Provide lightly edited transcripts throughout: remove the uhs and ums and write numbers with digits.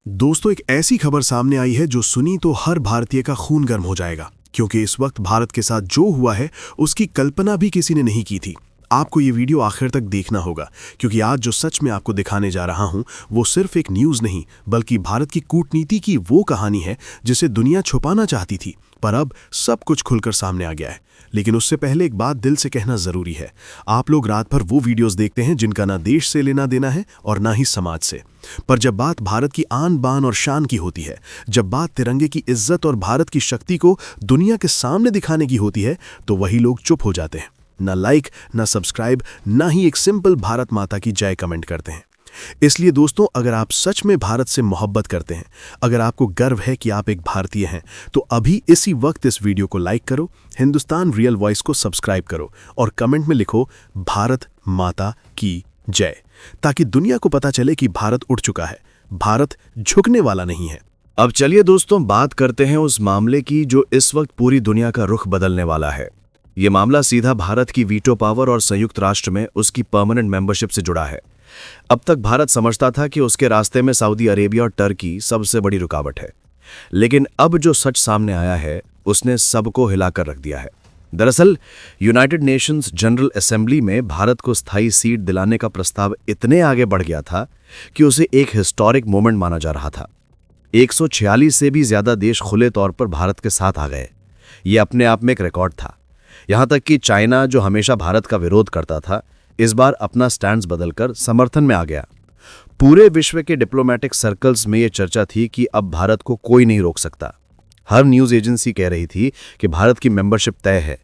दोस्तों, एक ऐसी खबर सामने आई है जो सुनी तो हर भारतीय का खून गर्म हो जाएगा, क्योंकि इस वक्त भारत के साथ जो हुआ है उसकी कल्पना भी किसी ने नहीं की थी। आपको ये वीडियो आखिर तक देखना होगा, क्योंकि आज जो सच में आपको दिखाने जा रहा हूं वो सिर्फ एक न्यूज़ नहीं, बल्कि भारत की कूटनीति की वो कहानी है जिसे दुनिया छुपाना चाहती थी, पर अब सब कुछ खुलकर सामने आ गया है। लेकिन उससे पहले एक बात दिल से कहना जरूरी है। आप लोग रात भर वो वीडियोस देखते हैं जिनका ना देश से लेना देना है और ना ही समाज से, पर जब बात भारत की आन बान और शान की होती है, जब बात तिरंगे की इज्जत और भारत की शक्ति को दुनिया के सामने दिखाने की होती है, तो वही लोग चुप हो जाते हैं। ना लाइक, ना सब्सक्राइब, ना ही एक सिंपल भारत माता की जय कमेंट करते हैं। इसलिए दोस्तों, अगर आप सच में भारत से मोहब्बत करते हैं, अगर आपको गर्व है कि आप एक भारतीय हैं, तो अभी इसी वक्त इस वीडियो को लाइक करो, हिंदुस्तान रियल वॉइस को सब्सक्राइब करो और कमेंट में लिखो भारत माता की जय, ताकि दुनिया को पता चले कि भारत उठ चुका है, भारत झुकने वाला नहीं है। अब चलिए दोस्तों, बात करते हैं उस मामले की जो इस वक्त पूरी दुनिया का रुख बदलने वाला है। ये मामला सीधा भारत की वीटो पावर और संयुक्त राष्ट्र में उसकी परमानेंट मेंबरशिप से जुड़ा है। अब तक भारत समझता था कि उसके रास्ते में सऊदी अरेबिया और टर्की सबसे बड़ी रुकावट है, लेकिन अब जो सच सामने आया है उसने सबको हिलाकर रख दिया है। दरअसल यूनाइटेड नेशंस जनरल असेंबली में भारत को स्थायी सीट दिलाने का प्रस्ताव इतने आगे बढ़ गया था कि उसे एक हिस्टोरिक मोमेंट माना जा रहा था। 146 से भी ज्यादा देश खुले तौर पर भारत के साथ आ गए। ये अपने आप में एक रिकॉर्ड था। यहां तक कि चाइना, जो हमेशा भारत का विरोध करता था, इस बार अपना स्टैंड बदलकर समर्थन में आ गया। पूरे विश्व के डिप्लोमेटिक सर्कल्स में यह चर्चा थी कि अब भारत को कोई नहीं रोक सकता। हर न्यूज़ एजेंसी कह रही थी कि भारत की मेंबरशिप तय है।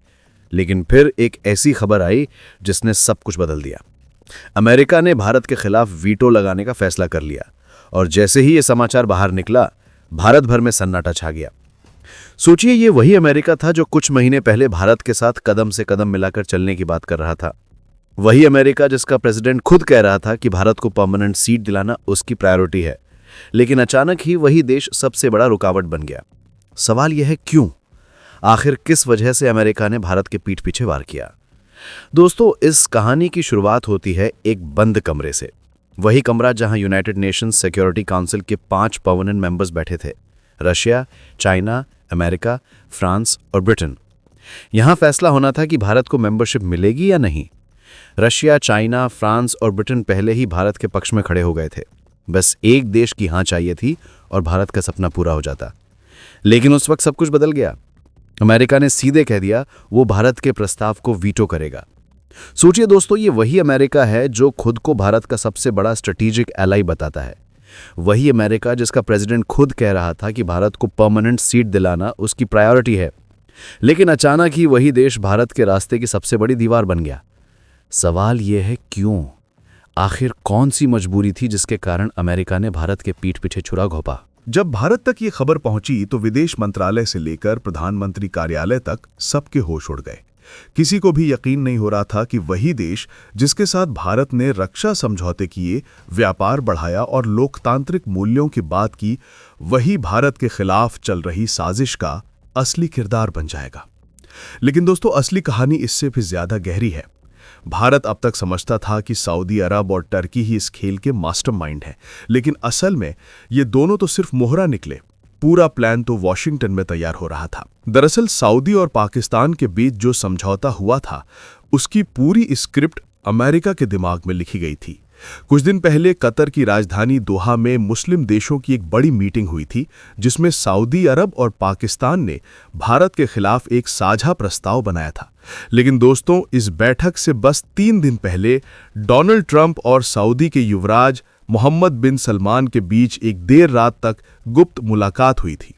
लेकिन फिर एक ऐसी खबर आई जिसने सब कुछ बदल दिया। अमेरिका ने भारत के खिलाफ वीटो लगाने का फैसला कर लिया, और जैसे ही यह समाचार बाहर निकला, भारत भर में सन्नाटा छा गया। सोचिए, ये वही अमेरिका था जो कुछ महीने पहले भारत के साथ कदम से कदम मिलाकर चलने की बात कर रहा था। वही अमेरिका जिसका प्रेसिडेंट खुद कह रहा था कि भारत को परमानेंट सीट दिलाना उसकी प्रायोरिटी है। लेकिन अचानक ही वही देश सबसे बड़ा रुकावट बन गया। सवाल यह है, क्यों? आखिर किस वजह से अमेरिका ने भारत के पीठ पीछे वार किया? दोस्तों, इस कहानी की शुरुआत होती है एक बंद कमरे से। वही कमरा जहां यूनाइटेड नेशंस सिक्योरिटी काउंसिल के 5 परमानेंट मेंबर्स बैठे थे: रशिया, चाइना, अमेरिका, फ्रांस और ब्रिटेन। यहां फैसला होना था कि भारत को मेंबरशिप मिलेगी या नहीं। रशिया, चाइना, फ्रांस और ब्रिटेन पहले ही भारत के पक्ष में खड़े हो गए थे। बस एक देश की हाँ चाहिए थी और भारत का सपना पूरा हो जाता। लेकिन उस वक्त सब कुछ बदल गया। अमेरिका ने सीधे कह दिया वो भारत के प्रस्ताव को वीटो करेगा। सोचिए दोस्तों, ये वही अमेरिका है जो खुद को भारत का सबसे बड़ा स्ट्रेटेजिक एलाई बताता है। वही अमेरिका जिसका प्रेसिडेंट खुद कह रहा था कि भारत को परमानेंट सीट दिलाना उसकी प्रायोरिटी है। लेकिन अचानक ही वही देश भारत के रास्ते की सबसे बड़ी दीवार बन गया। सवाल यह है, क्यों? आखिर कौन सी मजबूरी थी जिसके कारण अमेरिका ने भारत के पीठ पीछे छुरा घोंपा? जब भारत तक ये खबर पहुंची तो विदेश मंत्रालय से लेकर प्रधानमंत्री कार्यालय तक सबके होश उड़ गए। किसी को भी यकीन नहीं हो रहा था कि वही देश जिसके साथ भारत ने रक्षा समझौते किए, व्यापार बढ़ाया और लोकतांत्रिक मूल्यों की बात की, वही भारत के खिलाफ चल रही साजिश का असली किरदार बन जाएगा। लेकिन दोस्तों, असली कहानी इससे भी ज्यादा गहरी है। भारत अब तक समझता था कि सऊदी अरब और टर्की ही इस खेल के मास्टरमाइंड हैं, लेकिन असल में ये दोनों तो सिर्फ मोहरा निकले। पूरा प्लान तो वॉशिंगटन में तैयार हो रहा था। दरअसल सऊदी और पाकिस्तान के बीच जो समझौता हुआ था, उसकी पूरी स्क्रिप्ट अमेरिका के दिमाग में लिखी गई थी। कुछ दिन पहले कतर की राजधानी दोहा में मुस्लिम देशों की एक बड़ी मीटिंग हुई थी, जिसमें सऊदी अरब और पाकिस्तान ने भारत के खिलाफ एक साझा प्रस्ताव बनाया था। लेकिन दोस्तों, इस बैठक से बस 3 दिन पहले डोनाल्ड ट्रंप और सऊदी के युवराज मोहम्मद बिन सलमान के बीच एक देर रात तक गुप्त मुलाकात हुई थी।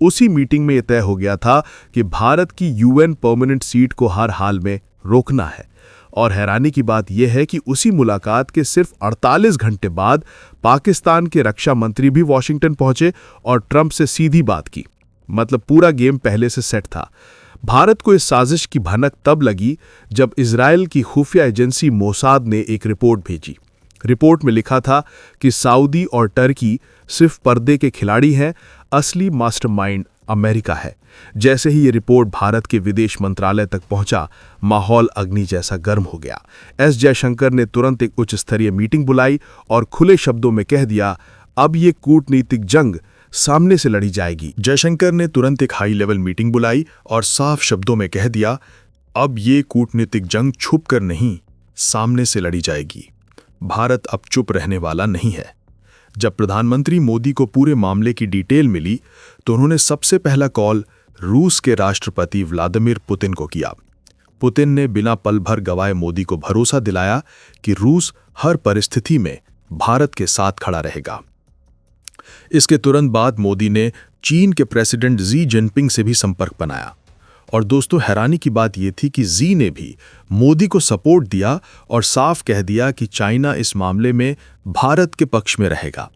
उसी मीटिंग में यह तय हो गया था कि भारत की यूएन परमानेंट सीट को हर हाल में रोकना है। और हैरानी की बात यह है कि उसी मुलाकात के सिर्फ 48 घंटे बाद पाकिस्तान के रक्षा मंत्री भी वॉशिंगटन पहुंचे और ट्रंप से सीधी बात की। मतलब पूरा गेम पहले से सेट था। भारत को इस साजिश की भनक तब लगी जब इजराइल की खुफिया एजेंसी मोसाद ने एक रिपोर्ट भेजी। रिपोर्ट में लिखा था कि सऊदी और टर्की सिर्फ पर्दे के खिलाड़ी हैं, असली मास्टरमाइंड अमेरिका है। जैसे ही ये रिपोर्ट भारत के विदेश मंत्रालय तक पहुंचा, माहौल अग्नि जैसा गर्म हो गया। एस जयशंकर ने तुरंत एक उच्च स्तरीय मीटिंग बुलाई और खुले शब्दों में कह दिया, अब ये कूटनीतिक जंग सामने से लड़ी जाएगी। जयशंकर ने तुरंत एक हाई लेवल मीटिंग बुलाई और साफ शब्दों में कह दिया, अब ये कूटनीतिक जंग छुप कर नहीं, सामने से लड़ी जाएगी। भारत अब चुप रहने वाला नहीं है। जब प्रधानमंत्री मोदी को पूरे मामले की डिटेल मिली तो उन्होंने सबसे पहला कॉल रूस के राष्ट्रपति व्लादिमीर पुतिन को किया। पुतिन ने बिना पल भर गवाए मोदी को भरोसा दिलाया कि रूस हर परिस्थिति में भारत के साथ खड़ा रहेगा। इसके तुरंत बाद मोदी ने चीन के प्रेसिडेंट जी जिनपिंग से भी संपर्क बनाया और दोस्तों, हैरानी की बात यह थी कि जी ने भी मोदी को सपोर्ट दिया और साफ कह दिया कि चाइना इस मामले में भारत के पक्ष में रहेगा।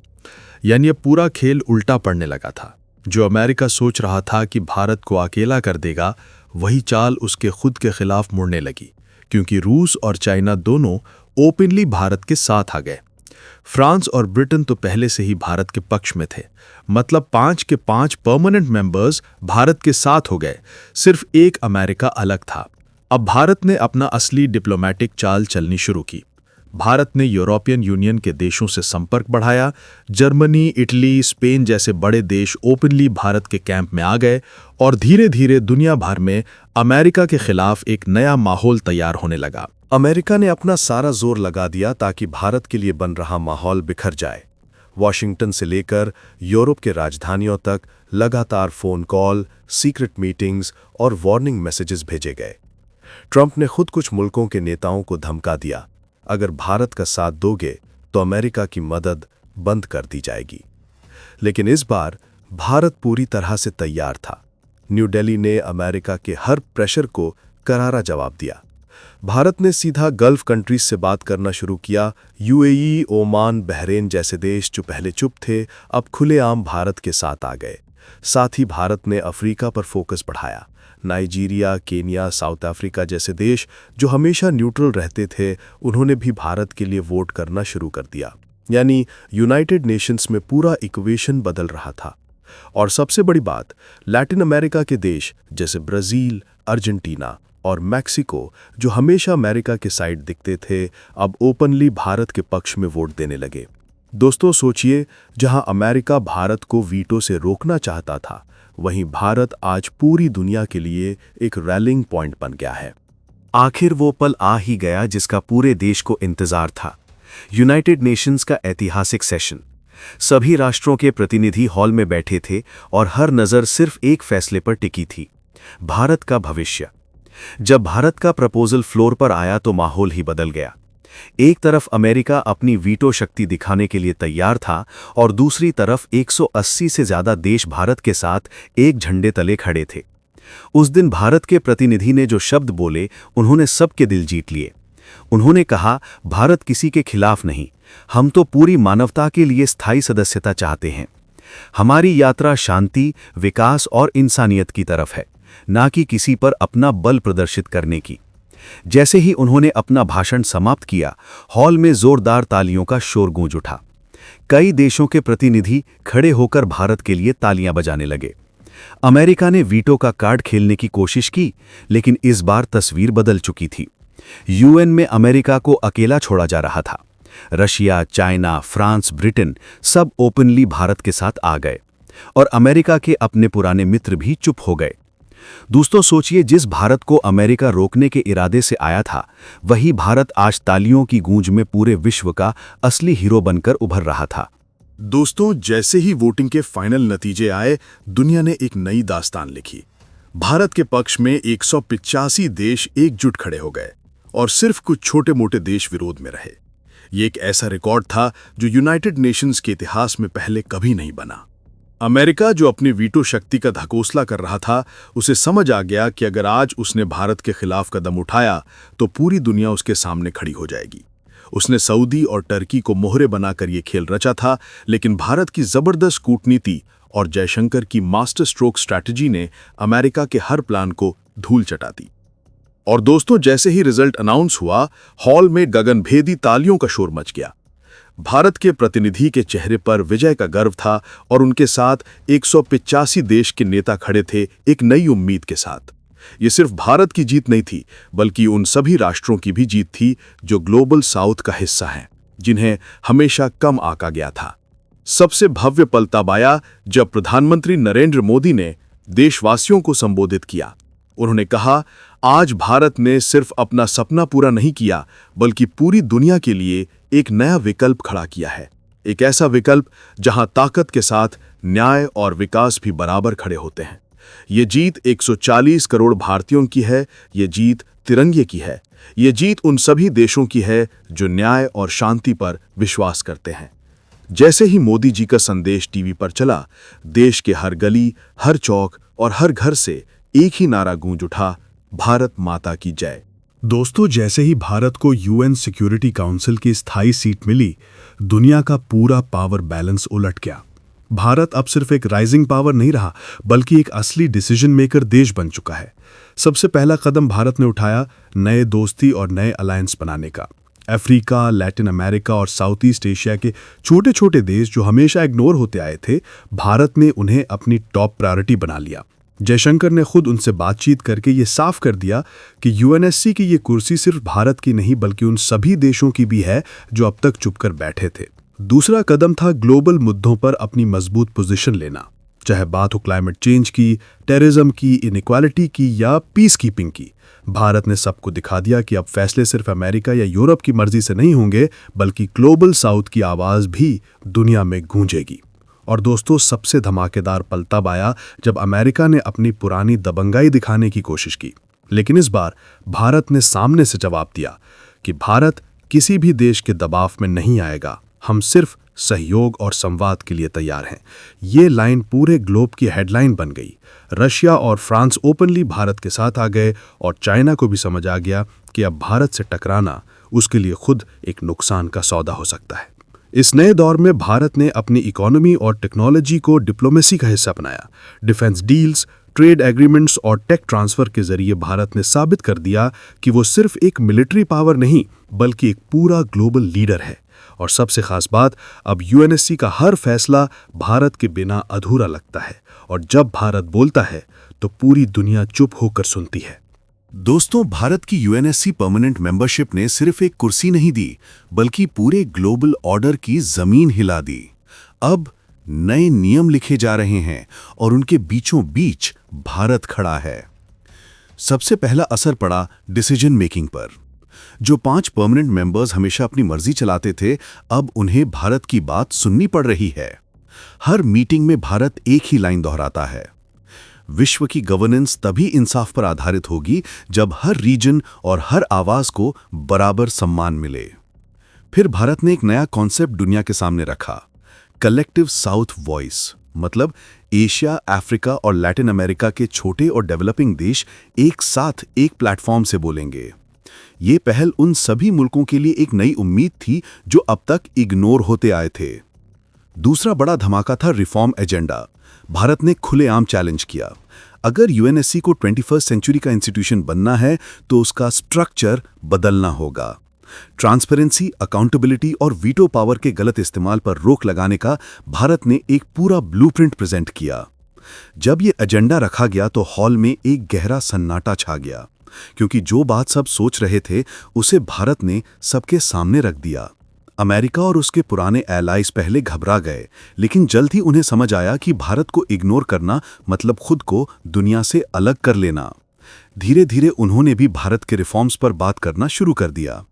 यानी अब पूरा खेल उल्टा पड़ने लगा था। जो अमेरिका सोच रहा था कि भारत को अकेला कर देगा, वही चाल उसके खुद के खिलाफ मुड़ने लगी, क्योंकि रूस और चाइना दोनों ओपनली भारत के साथ आ गए। फ्रांस और ब्रिटेन तो पहले से ही भारत के पक्ष में थे, मतलब 5 के 5 परमानेंट मेंबर्स भारत के साथ हो गए। सिर्फ एक अमेरिका अलग था। अब भारत ने अपना असली डिप्लोमेटिक चाल चलनी शुरू की। भारत ने यूरोपियन यूनियन के देशों से संपर्क बढ़ाया। जर्मनी, इटली, स्पेन जैसे बड़े देश ओपनली भारत के कैंप में आ गए और धीरे धीरे दुनिया भर में अमेरिका के खिलाफ एक नया माहौल तैयार होने लगा। अमेरिका ने अपना सारा जोर लगा दिया ताकि भारत के लिए बन रहा माहौल बिखर जाए। वॉशिंगटन से लेकर यूरोप के राजधानियों तक लगातार फोन कॉल, सीक्रेट मीटिंग्स और वार्निंग मैसेजेस भेजे गए। ट्रंप ने खुद कुछ मुल्कों के नेताओं को धमका दिया, अगर भारत का साथ दोगे तो अमेरिका की मदद बंद कर दी जाएगी। लेकिन इस बार भारत पूरी तरह से तैयार था। न्यू दिल्ली ने अमेरिका के हर प्रेशर को करारा जवाब दिया। भारत ने सीधा गल्फ कंट्रीज से बात करना शुरू किया। यूएई, ओमान, बहरेन जैसे देश जो पहले चुप थे, अब खुलेआम भारत के साथ आ गए। साथ ही भारत ने अफ्रीका पर फोकस बढ़ाया। नाइजीरिया, केन्या, साउथ अफ्रीका जैसे देश जो हमेशा न्यूट्रल रहते थे, उन्होंने भी भारत के लिए वोट करना शुरू कर दिया। यानी यूनाइटेड नेशंस में पूरा इक्वेशन बदल रहा था। और सबसे बड़ी बात, लैटिन अमेरिका के देश जैसे ब्राजील, अर्जेंटीना और मैक्सिको जो हमेशा अमेरिका के साइड दिखते थे, अब ओपनली भारत के पक्ष में वोट देने लगे। दोस्तों सोचिए, जहां अमेरिका भारत को वीटो से रोकना चाहता था, वहीं भारत आज पूरी दुनिया के लिए एक रैलिंग पॉइंट बन गया है। आखिर वो पल आ ही गया जिसका पूरे देश को इंतजार था। यूनाइटेड नेशंस का ऐतिहासिक सेशन। सभी राष्ट्रों के प्रतिनिधि हॉल में बैठे थे और हर नज़र सिर्फ एक फैसले पर टिकी थी, भारत का भविष्य। जब भारत का प्रपोजल फ्लोर पर आया तो माहौल ही बदल गया। एक तरफ अमेरिका अपनी वीटो शक्ति दिखाने के लिए तैयार था और दूसरी तरफ 180 से ज्यादा देश भारत के साथ एक झंडे तले खड़े थे। उस दिन भारत के प्रतिनिधि ने जो शब्द बोले, उन्होंने सबके दिल जीत लिए। उन्होंने कहा, भारत किसी के खिलाफ नहीं, हम तो पूरी मानवता के लिए स्थायी सदस्यता चाहते हैं। हमारी यात्रा शांति, विकास और इंसानियत की तरफ है, ना कि किसी पर अपना बल प्रदर्शित करने की। जैसे ही उन्होंने अपना भाषण समाप्त किया, हॉल में जोरदार तालियों का शोर गूंज उठा। कई देशों के प्रतिनिधि खड़े होकर भारत के लिए तालियां बजाने लगे। अमेरिका ने वीटो का कार्ड खेलने की कोशिश की, लेकिन इस बार तस्वीर बदल चुकी थी। यूएन में अमेरिका को अकेला छोड़ा जा रहा था। रशिया, चाइना, फ्रांस, ब्रिटेन सब ओपनली भारत के साथ आ गए और अमेरिका के अपने पुराने मित्र भी चुप हो गए। दोस्तों सोचिए, जिस भारत को अमेरिका रोकने के इरादे से आया था, वही भारत आज तालियों की गूंज में पूरे विश्व का असली हीरो बनकर उभर रहा था। दोस्तों, जैसे ही वोटिंग के फाइनल नतीजे आए, दुनिया ने एक नई दास्तान लिखी। भारत के पक्ष में 185 देश एकजुट खड़े हो गए और सिर्फ कुछ छोटे मोटे देश विरोध में रहे। ये एक ऐसा रिकॉर्ड था जो यूनाइटेड नेशंस के इतिहास में पहले कभी नहीं बना। अमेरिका जो अपनी वीटो शक्ति का धकोसला कर रहा था, उसे समझ आ गया कि अगर आज उसने भारत के खिलाफ कदम उठाया तो पूरी दुनिया उसके सामने खड़ी हो जाएगी। उसने सऊदी और टर्की को मोहरे बनाकर ये खेल रचा था, लेकिन भारत की जबरदस्त कूटनीति और जयशंकर की मास्टर स्ट्रोक स्ट्रैटेजी ने अमेरिका के हर प्लान को धूल चटा दी। और दोस्तों, जैसे ही रिजल्ट अनाउंस हुआ, हॉल में गगनभेदी तालियों का शोर मच गया। भारत के प्रतिनिधि के चेहरे पर विजय का गर्व था और उनके साथ 185 देश के नेता खड़े थे एक नई उम्मीद के साथ। ये सिर्फ भारत की जीत नहीं थी, बल्कि उन सभी राष्ट्रों की भी जीत थी जो ग्लोबल साउथ का हिस्सा हैं, जिन्हें हमेशा कम आंका गया था। सबसे भव्य पल तब आया जब प्रधानमंत्री नरेंद्र मोदी ने देशवासियों को संबोधित किया। उन्होंने कहा, आज भारत ने सिर्फ अपना सपना पूरा नहीं किया, बल्कि पूरी दुनिया के लिए एक नया विकल्प खड़ा किया है। एक ऐसा विकल्प जहां ताकत के साथ न्याय और विकास भी बराबर खड़े होते हैं। ये जीत 140 करोड़ भारतीयों की है, ये जीत तिरंगे की है, ये जीत उन सभी देशों की है जो न्याय और शांति पर विश्वास करते हैं। जैसे ही मोदी जी का संदेश टीवी पर चला, देश के हर गली, हर चौक और हर घर से एक ही नारा गूंज उठा, भारत माता की जय। दोस्तों, जैसे ही भारत को यूएन सिक्योरिटी काउंसिल की स्थायी सीट मिली, दुनिया का पूरा पावर बैलेंस उलट गया। भारत अब सिर्फ एक राइजिंग पावर नहीं रहा, बल्कि एक असली डिसीजन मेकर देश बन चुका है। सबसे पहला कदम भारत ने उठाया नए दोस्ती और नए अलायंस बनाने का। अफ्रीका, लैटिन अमेरिका और साउथ ईस्ट एशिया के छोटे छोटे देश जो हमेशा इग्नोर होते आए थे, भारत ने उन्हें अपनी टॉप प्रायोरिटी बना लिया। जयशंकर ने खुद उनसे बातचीत करके ये साफ कर दिया कि यूएनएससी की ये कुर्सी सिर्फ भारत की नहीं, बल्कि उन सभी देशों की भी है जो अब तक चुपकर बैठे थे। दूसरा कदम था ग्लोबल मुद्दों पर अपनी मजबूत पोजीशन लेना, चाहे बात हो क्लाइमेट चेंज की, टेररिज्म की, इनइक्वालिटी की या पीस कीपिंग की। भारत ने सबको दिखा दिया कि अब फैसले सिर्फ अमेरिका या यूरोप की मर्जी से नहीं होंगे, बल्कि ग्लोबल साउथ की आवाज़ भी दुनिया में गूंजेगी। और दोस्तों, सबसे धमाकेदार पल तब आया जब अमेरिका ने अपनी पुरानी दबंगाई दिखाने की कोशिश की। लेकिन इस बार भारत ने सामने से जवाब दिया कि भारत किसी भी देश के दबाव में नहीं आएगा, हम सिर्फ सहयोग और संवाद के लिए तैयार हैं। ये लाइन पूरे ग्लोब की हेडलाइन बन गई। रशिया और फ्रांस ओपनली भारत के साथ आ गए और चाइना को भी समझ आ गया कि अब भारत से टकराना उसके लिए खुद एक नुकसान का सौदा हो सकता है। इस नए दौर में भारत ने अपनी इकोनॉमी और टेक्नोलॉजी को डिप्लोमेसी का हिस्सा बनाया। डिफेंस डील्स, ट्रेड एग्रीमेंट्स और टेक ट्रांसफर के जरिए भारत ने साबित कर दिया कि वो सिर्फ एक मिलिट्री पावर नहीं, बल्कि एक पूरा ग्लोबल लीडर है। और सबसे खास बात, अब यूएनएससी का हर फैसला भारत के बिना अधूरा लगता है, और जब भारत बोलता है तो पूरी दुनिया चुप होकर सुनती है। दोस्तों, भारत की यूएनएससी परमानेंट मेंबरशिप ने सिर्फ एक कुर्सी नहीं दी, बल्कि पूरे ग्लोबल ऑर्डर की जमीन हिला दी। अब नए नियम लिखे जा रहे हैं और उनके बीचों बीच भारत खड़ा है। सबसे पहला असर पड़ा डिसीजन मेकिंग पर। जो 5 परमानेंट मेंबर्स हमेशा अपनी मर्जी चलाते थे, अब उन्हें भारत की बात सुननी पड़ रही है। हर मीटिंग में भारत एक ही लाइन दोहराता है, विश्व की गवर्नेंस तभी इंसाफ पर आधारित होगी जब हर रीजन और हर आवाज को बराबर सम्मान मिले। फिर भारत ने एक नया कॉन्सेप्ट दुनिया के सामने रखा, कलेक्टिव साउथ वॉइस। मतलब एशिया, अफ्रीका और लैटिन अमेरिका के छोटे और डेवलपिंग देश एक साथ एक प्लेटफॉर्म से बोलेंगे। ये पहल उन सभी मुल्कों के लिए एक नई उम्मीद थी जो अब तक इग्नोर होते आए थे। दूसरा बड़ा धमाका था रिफॉर्म एजेंडा। भारत ने खुलेआम चैलेंज किया, अगर यूएनएससी को 21वीं सेंचुरी का इंस्टीट्यूशन बनना है तो उसका स्ट्रक्चर बदलना होगा। ट्रांसपेरेंसी, अकाउंटेबिलिटी और वीटो पावर के गलत इस्तेमाल पर रोक लगाने का भारत ने एक पूरा ब्लूप्रिंट प्रेजेंट किया। जब ये एजेंडा रखा गया तो हॉल में एक गहरा सन्नाटा छा गया, क्योंकि जो बात सब सोच रहे थे उसे भारत ने सबके सामने रख दिया। अमेरिका और उसके पुराने एलाइज पहले घबरा गए, लेकिन जल्द ही उन्हें समझ आया कि भारत को इग्नोर करना मतलब खुद को दुनिया से अलग कर लेना। धीरे धीरे उन्होंने भी भारत के रिफॉर्म्स पर बात करना शुरू कर दिया।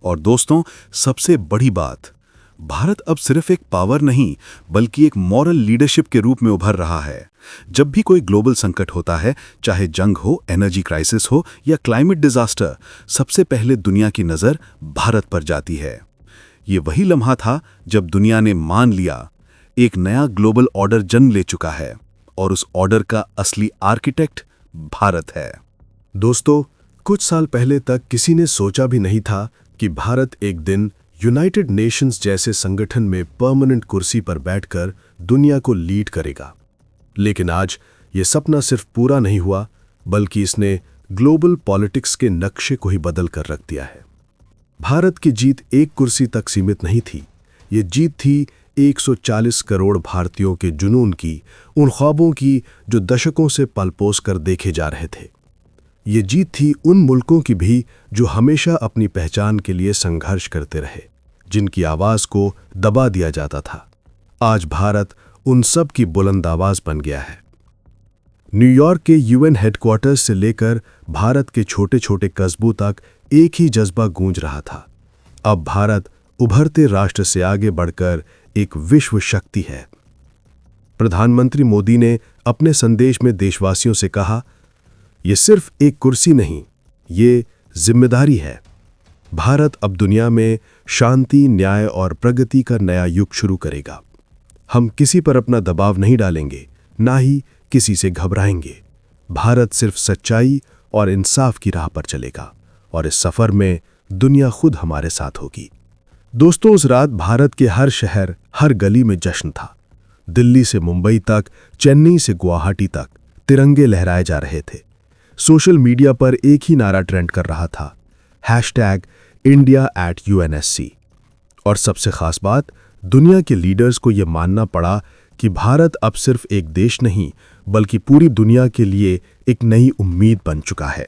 और दोस्तों, सबसे बड़ी बात, भारत अब सिर्फ एक पावर नहीं, बल्कि एक मॉरल लीडरशिप के रूप में उभर रहा है। जब भी कोई ग्लोबल संकट होता है, चाहे जंग हो, एनर्जी क्राइसिस हो या क्लाइमेट डिजास्टर, सबसे पहले दुनिया की नज़र भारत पर जाती है। ये वही लम्हा था जब दुनिया ने मान लिया एक नया ग्लोबल ऑर्डर जन्म ले चुका है और उस ऑर्डर का असली आर्किटेक्ट भारत है। दोस्तों, कुछ साल पहले तक किसी ने सोचा भी नहीं था कि भारत एक दिन यूनाइटेड नेशंस जैसे संगठन में परमानेंट कुर्सी पर बैठकर दुनिया को लीड करेगा। लेकिन आज ये सपना सिर्फ पूरा नहीं हुआ, बल्कि इसने ग्लोबल पॉलिटिक्स के नक्शे को ही बदल कर रख दिया है। भारत की जीत एक कुर्सी तक सीमित नहीं थी। ये जीत थी 140 करोड़ भारतीयों के जुनून की, उन ख्वाबों की जो दशकों से पलपोस कर देखे जा रहे थे। ये जीत थी उन मुल्कों की भी जो हमेशा अपनी पहचान के लिए संघर्ष करते रहे, जिनकी आवाज़ को दबा दिया जाता था। आज भारत उन सब की बुलंद आवाज बन गया है। न्यूयॉर्क के यूएन हेडक्वार्टर्स से लेकर भारत के छोटे छोटे कस्बों तक एक ही जज्बा गूंज रहा था। अब भारत उभरते राष्ट्र से आगे बढ़कर एक विश्व शक्ति है। प्रधानमंत्री मोदी ने अपने संदेश में देशवासियों से कहा, यह सिर्फ एक कुर्सी नहीं, ये जिम्मेदारी है। भारत अब दुनिया में शांति, न्याय और प्रगति का नया युग शुरू करेगा। हम किसी पर अपना दबाव नहीं डालेंगे, ना ही किसी से घबराएंगे। भारत सिर्फ सच्चाई और इंसाफ की राह पर चलेगा और इस सफर में दुनिया खुद हमारे साथ होगी। दोस्तों, उस रात भारत के हर शहर, हर गली में जश्न था। दिल्ली से मुंबई तक, चेन्नई से गुवाहाटी तक तिरंगे लहराए जा रहे थे। सोशल मीडिया पर एक ही नारा ट्रेंड कर रहा था, #India@UNSC। और सबसे खास बात, दुनिया के लीडर्स को यह मानना पड़ा कि भारत अब सिर्फ एक देश नहीं, बल्कि पूरी दुनिया के लिए एक नई उम्मीद बन चुका है।